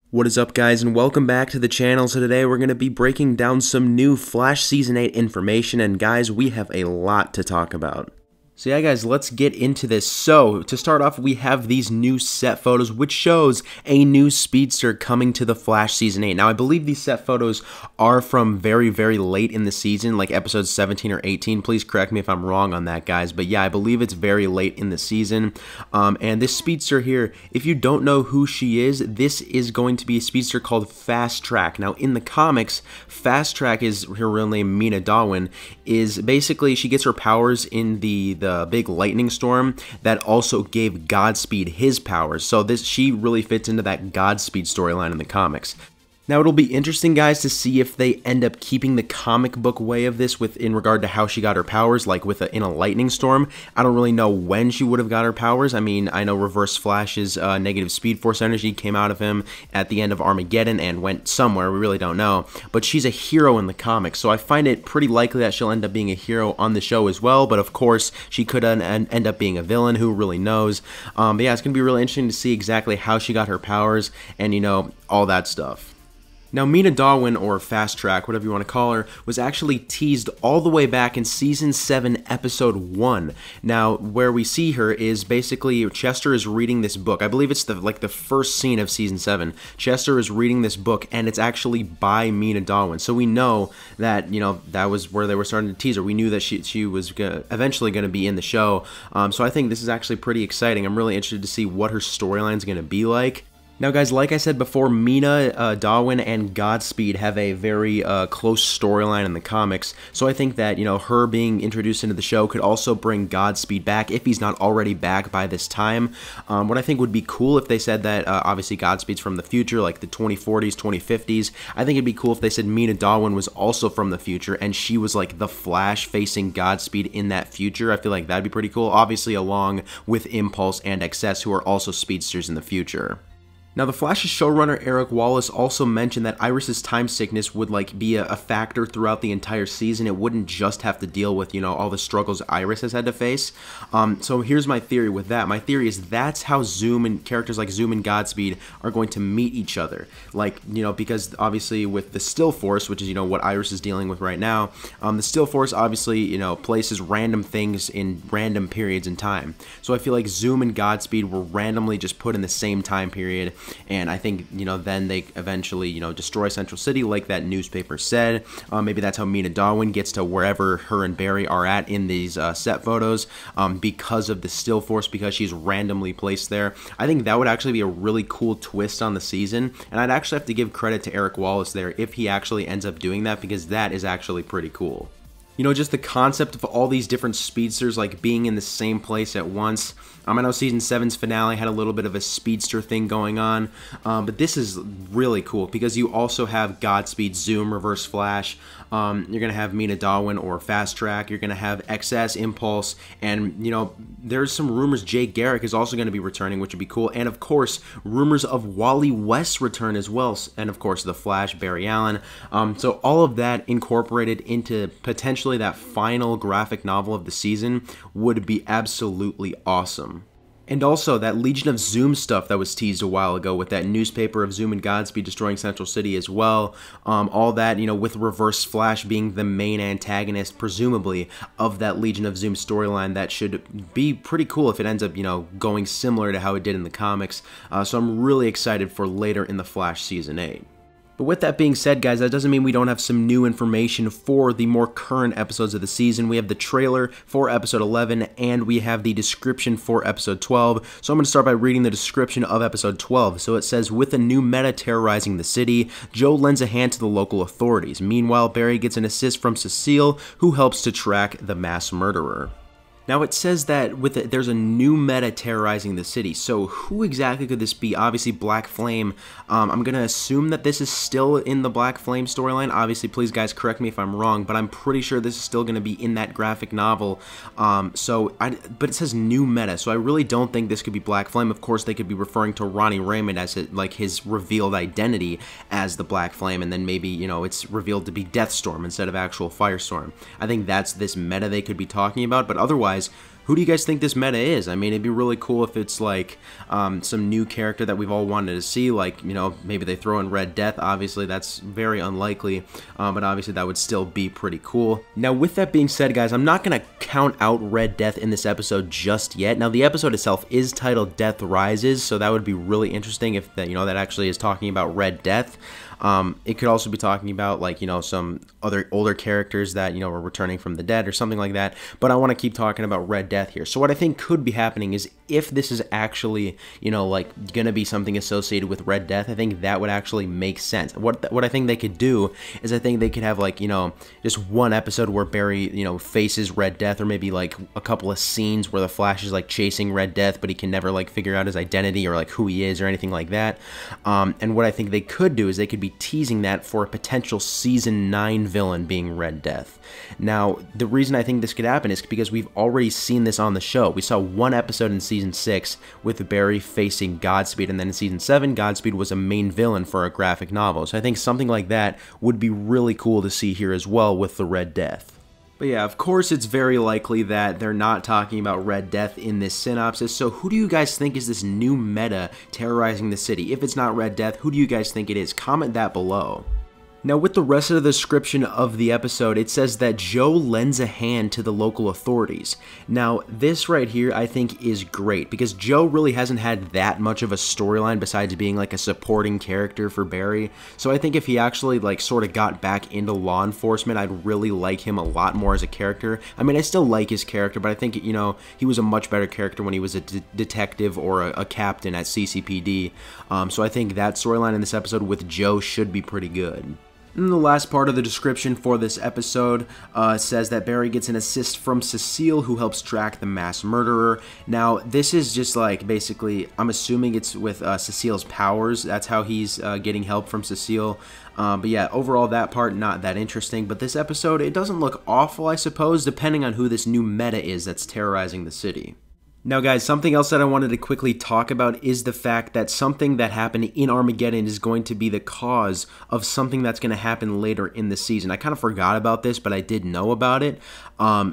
What is up, guys, and welcome back to the channel. So today we're going to be breaking down some new Flash Season 8 information, and guys, we have a lot to talk about. So yeah, guys, let's get into this. So to start off, we have these new set photos, which shows a new Speedster coming to the Flash Season 8. Now, I believe these set photos are from very, very late in the season, like episodes 17 or 18. Please correct me if I'm wrong on that, guys. But yeah, I believe it's very late in the season. And this Speedster here, if you don't know who she is, this is going to be a Speedster called Fast Track. Now, in the comics, Fast Track is her real name, Mina Darwin, is basically she gets her powers in the big lightning storm that also gave Godspeed his powers. So she really fits into that Godspeed storyline in the comics. Now, it'll be interesting, guys, to see if they end up keeping the comic book way of this in regard to how she got her powers, like in a lightning storm. I don't really know when she would have got her powers. I mean, I know Reverse Flash's negative Speed Force energy came out of him at the end of Armageddon and went somewhere. We really don't know. But she's a hero in the comics, so I find it pretty likely that she'll end up being a hero on the show as well. But of course, she could end up being a villain. Who really knows? But yeah, it's going to be really interesting to see exactly how she got her powers and, you know, all that stuff. Now, Mina Darwin, or Fast Track, whatever you want to call her, was actually teased all the way back in Season 7, Episode 1. Now, where we see her is basically Chester is reading this book. I believe it's the first scene of Season 7. Chester is reading this book, and it's actually by Mina Darwin. So we know that, you know, that was where they were starting to tease her. We knew that she was eventually going to be in the show. So I think this is actually pretty exciting. I'm really interested to see what her storyline is going to be like. Now, guys, like I said before, Mina Darwin and Godspeed have a very close storyline in the comics, so I think that, you know, her being introduced into the show could also bring Godspeed back, if he's not already back by this time. What I think would be cool if they said that, obviously, Godspeed's from the future, like the 2040s, 2050s. I think it'd be cool if they said Mina Darwin was also from the future, and she was, like, the Flash facing Godspeed in that future. I feel like that'd be pretty cool, obviously along with Impulse and XS, who are also speedsters in the future. Now, the Flash's showrunner Eric Wallace also mentioned that Iris's time sickness would be a factor throughout the entire season. It wouldn't just have to deal with, you know, all the struggles Iris has had to face. So here's my theory with that. My theory is that's how Zoom and characters like Zoom and Godspeed are going to meet each other. Like, you know, because obviously with the Still Force, which is, you know, what Iris is dealing with right now, the Still Force obviously, you know, places random things in random periods in time. So I feel like Zoom and Godspeed were randomly just put in the same time period. And I think, you know, then they eventually, you know, destroy Central City like that newspaper said. Maybe that's how Mina Darwin gets to wherever her and Barry are at in these set photos because of the Still Force, because she's randomly placed there. I think that would actually be a really cool twist on the season. And I'd actually have to give credit to Eric Wallace there if he actually ends up doing that, because that is actually pretty cool. You know, just the concept of all these different speedsters like being in the same place at once. I know Season 7's finale had a little bit of a speedster thing going on, but this is really cool because you also have Godspeed, Zoom, Reverse Flash. You're going to have Mina Darwin or Fast Track. You're going to have XS, Impulse, and, you know, there's some rumors Jay Garrick is also going to be returning, which would be cool. And, of course, rumors of Wally West's return as well. And, of course, the Flash, Barry Allen. So all of that incorporated into potentially that final graphic novel of the season would be absolutely awesome. And also, that Legion of Zoom stuff that was teased a while ago with that newspaper of Zoom and Godspeed destroying Central City as well. All that, you know, with Reverse Flash being the main antagonist, presumably, of that Legion of Zoom storyline. That should be pretty cool if it ends up, you know, going similar to how it did in the comics. So I'm really excited for later in the Flash Season 8. But with that being said, guys, that doesn't mean we don't have some new information for the more current episodes of the season. We have the trailer for Episode 11, and we have the description for Episode 12. So I'm going to start by reading the description of Episode 12. So it says, with a new meta terrorizing the city, Joe lends a hand to the local authorities. Meanwhile, Barry gets an assist from Cecile, who helps to track the mass murderer. Now, it says that there's a new meta terrorizing the city, so who exactly could this be? Obviously, Black Flame. I'm going to assume that this is still in the Black Flame storyline. Obviously, please, guys, correct me if I'm wrong, but I'm pretty sure this is still going to be in that graphic novel. But it says new meta, so I really don't think this could be Black Flame. Of course, they could be referring to Ronnie Raymond as his revealed identity as the Black Flame, and then maybe, you know, it's revealed to be Deathstorm instead of actual Firestorm. I think that's this meta they could be talking about, but otherwise, Who do you guys think this meta is? I mean, it'd be really cool if it's like some new character that we've all wanted to see, like, you know, maybe they throw in Red Death. Obviously, that's very unlikely, but obviously that would still be pretty cool. Now, with that being said, guys, I'm not going to count out Red Death in this episode just yet. Now, the episode itself is titled Death Rises, so that would be really interesting if that, you know, that actually is talking about Red Death. It could also be talking about, like, you know, some other older characters that, you know, are returning from the dead or something like that, but I want to keep talking about Red Death here. So what I think could be happening is if this is actually, you know, like, gonna be something associated with Red Death, I think that would actually make sense. What I think they could do is I think they could have, like, you know, just one episode where Barry, you know, faces Red Death, or maybe like a couple of scenes where the Flash is like chasing Red Death, but he can never like figure out his identity or like who he is or anything like that. And what I think they could do is they could be teasing that for a potential season 9 villain being Red Death. Now, the reason I think this could happen is because we've already seen this on the show. We saw one episode in season 6 with Barry facing GODSPEED, and then in season 7, GODSPEED was a main villain for a graphic novel. So I think something like that would be really cool to see here as well with the Red Death. But yeah, of course, it's very likely that they're not talking about Red Death in this synopsis, so who do you guys think is this new meta terrorizing the city? If it's not Red Death, who do you guys think it is? Comment that below. Now, with the rest of the description of the episode, it says that Joe lends a hand to the local authorities. Now, this right here I think is great, because Joe really hasn't had that much of a storyline besides being like a supporting character for Barry. So I think if he actually like sort of got back into law enforcement, I'd really like him a lot more as a character. I mean, I still like his character, but I think, you know, he was a much better character when he was a detective or a captain at CCPD. So I think that storyline in this episode with Joe should be pretty good. And the last part of the description for this episode says that Barry gets an assist from Cecile, who helps track the mass murderer. Now, this is just like, basically, I'm assuming it's with Cecile's powers. That's how he's getting help from Cecile. But yeah, overall, that part, not that interesting. But this episode, it doesn't look awful, I suppose, depending on who this new meta is that's terrorizing the city. Now guys, something else that I wanted to quickly talk about is the fact that something that happened in Armageddon is going to be the cause of something that's going to happen later in the season. I kind of forgot about this, but I did know about it.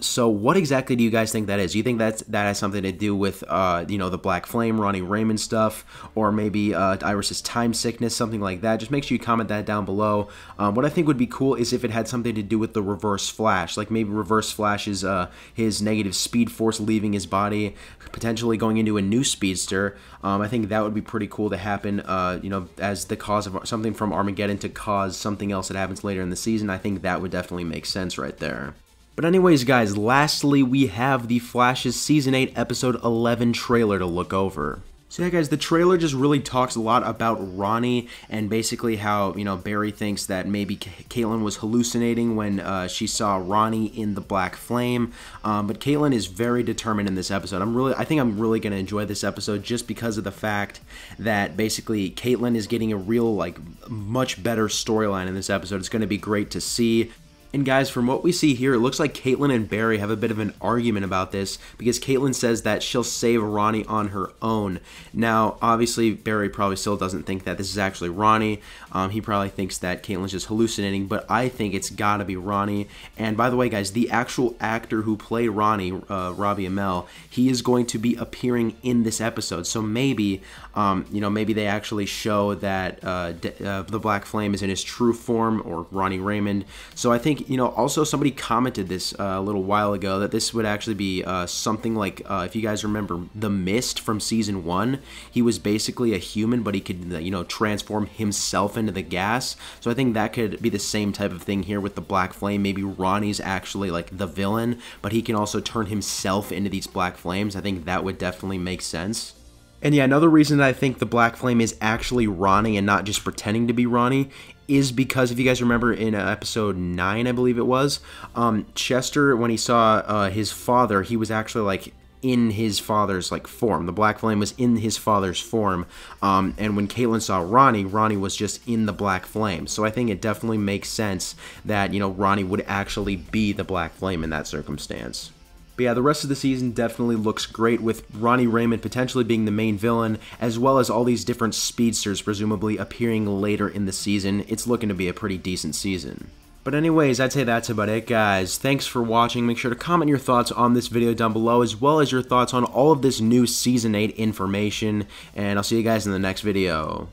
So what exactly do you guys think that is? Do you think that has something to do with, you know, the Black Flame, Ronnie Raymond stuff, or maybe Iris's time sickness, something like that? Just make sure you comment that down below. What I think would be cool is if it had something to do with the Reverse Flash, like maybe Reverse Flash is his negative speed force leaving his body, potentially going into a new Speedster. I think that would be pretty cool to happen, you know, as the cause of something from Armageddon to cause something else that happens later in the season. I think that would definitely make sense right there. But anyways, guys, lastly, we have the Flash's Season 8 Episode 11 trailer to look over. So yeah, guys, the trailer just really talks a lot about Ronnie and basically how, you know, Barry thinks that maybe Caitlin was hallucinating when she saw Ronnie in the Black Flame. But Caitlin is very determined in this episode. I think I'm really going to enjoy this episode just because of the fact that basically Caitlin is getting a real, like, much better storyline in this episode. It's going to be great to see. And guys, from what we see here, it looks like Caitlin and Barry have a bit of an argument about this, because Caitlin says that she'll save Ronnie on her own. Now, obviously, Barry probably still doesn't think that this is actually Ronnie. He probably thinks that Caitlin's just hallucinating, but I think it's gotta be Ronnie. And by the way, guys, the actual actor who played Ronnie, Robbie Amell, he is going to be appearing in this episode. So maybe, you know, maybe they actually show that the Black Flame is in his true form, or Ronnie Raymond. So I think, you know, also somebody commented this a little while ago that this would actually be something like, if you guys remember The Mist from season 1, he was basically a human, but he could, you know, transform himself into the gas. So I think that could be the same type of thing here with the Black Flame. Maybe Ronnie's actually like the villain, but he can also turn himself into these Black Flames. I think that would definitely make sense. And yeah, another reason that I think the Black Flame is actually Ronnie and not just pretending to be Ronnie is because, if you guys remember in episode 9, I believe it was, Chester, when he saw his father, he was actually like in his father's like form. The Black Flame was in his father's form, and when Caitlin saw Ronnie, Ronnie was just in the Black Flame. So I think it definitely makes sense that, you know, Ronnie would actually be the Black Flame in that circumstance. But yeah, the rest of the season definitely looks great, with Ronnie Raymond potentially being the main villain, as well as all these different speedsters presumably appearing later in the season. It's looking to be a pretty decent season. But anyways, I'd say that's about it, guys. Thanks for watching. Make sure to comment your thoughts on this video down below, as well as your thoughts on all of this new Season 8 information, and I'll see you guys in the next video.